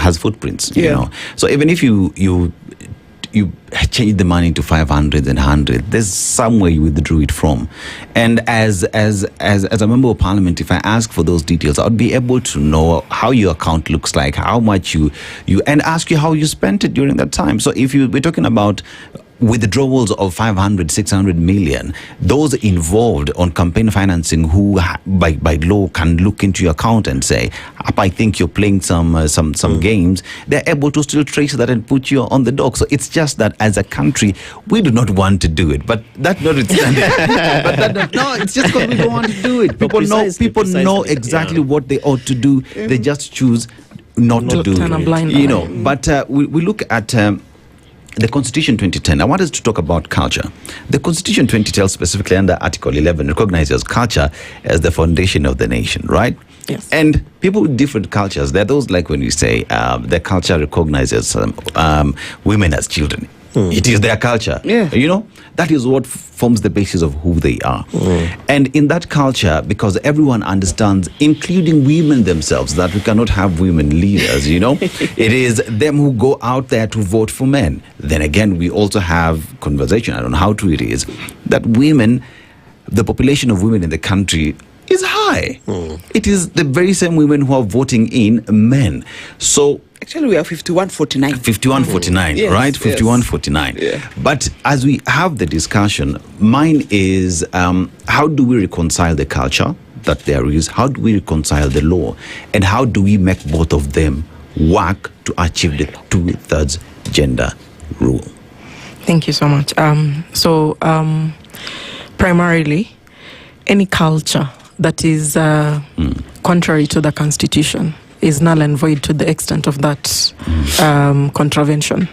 has footprints, you know. So even if you change the money to 500 and 100, there's somewhere you withdrew it from. And as a member of parliament, if I ask for those details, I would be able to know how your account looks like, how much you and ask you how you spent it during that time. So if we're talking about withdrawals of 500, 600 million, those involved on campaign financing who by law can look into your account and say, I think you're playing some games, they're able to still trace that and put you on the dock. So it's just that as a country, we do not want to do it. But that notwithstanding, no, it's just because we don't want to do it. People know exactly what they ought to do. They just choose not to do it. You know, but we look at the Constitution 2010. I want us to talk about culture. The Constitution 2010, specifically under Article 11, recognizes culture as the foundation of the nation, right? Yes. And people with different cultures, there are those like when you say the culture recognizes women as children. It is their culture. You know, that is what forms the basis of who they are. And in that culture, because everyone understands, including women themselves, that we cannot have women leaders, you know, it is them who go out there to vote for men. Then again, we also have conversation, I don't know how true it is, that women, the population of women in the country is high. It is the very same women who are voting in men. So actually, we are 51-49. 51-49, right? 51-49. Yeah. But as we have the discussion, mine is how do we reconcile the culture that there is? How do we reconcile the law? And how do we make both of them work to achieve the 2/3 gender rule? Thank you so much. Primarily, any culture that is contrary to the Constitution is null and void to the extent of that contravention.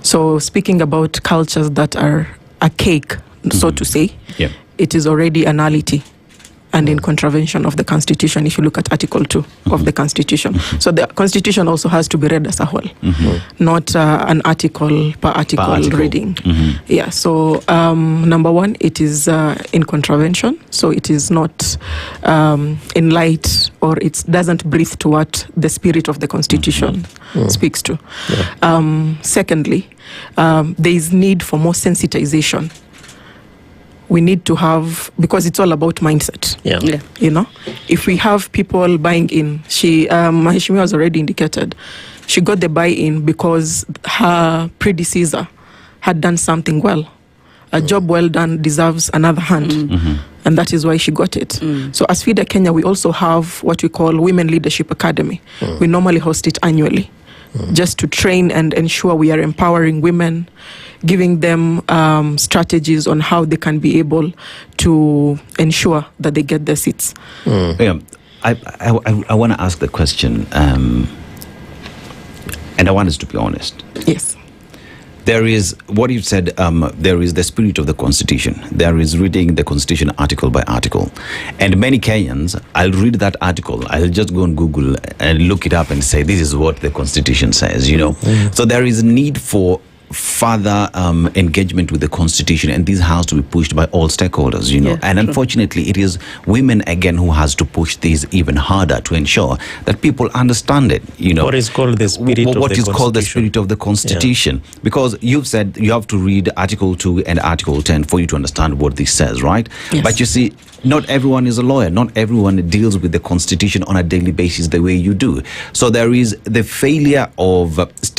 So speaking about cultures that are archaic, so to say, it is already a nullity and in contravention of the Constitution if you look at Article 2 of the Constitution. So the Constitution also has to be read as a whole, not an article per article reading. Yeah, so number one, it is in contravention, so it is not in light, or it doesn't breathe to what the spirit of the Constitution speaks to. Secondly, there is need for more sensitization. We need to have, because it's all about mindset. You know, if we have people buying in, Hisham has already indicated, she got the buy-in because her predecessor had done something well. A job well done deserves another hand. And that is why she got it. So as FIDA Kenya, we also have what we call Women Leadership Academy. We normally host it annually, just to train and ensure we are empowering women, giving them strategies on how they can be able to ensure that they get their seats. I want to ask the question, and I want us to be honest. Yes. There is, what you said, there is the spirit of the Constitution. There is reading the Constitution article by article. And many Kenyans, I'll read that article. I'll just go on Google and look it up and say, this is what the Constitution says, you know. So there is need for further engagement with the Constitution, and this has to be pushed by all stakeholders, you know. And unfortunately, it is women again who has to push this even harder to ensure that people understand it, you know. What is called the spirit of the What is called the Constitution. spirit of the Constitution? Because you've said you have to read Article 2 and Article 10 for you to understand what this says, right? But you see, not everyone is a lawyer. Not everyone deals with the Constitution on a daily basis the way you do. So there is the failure of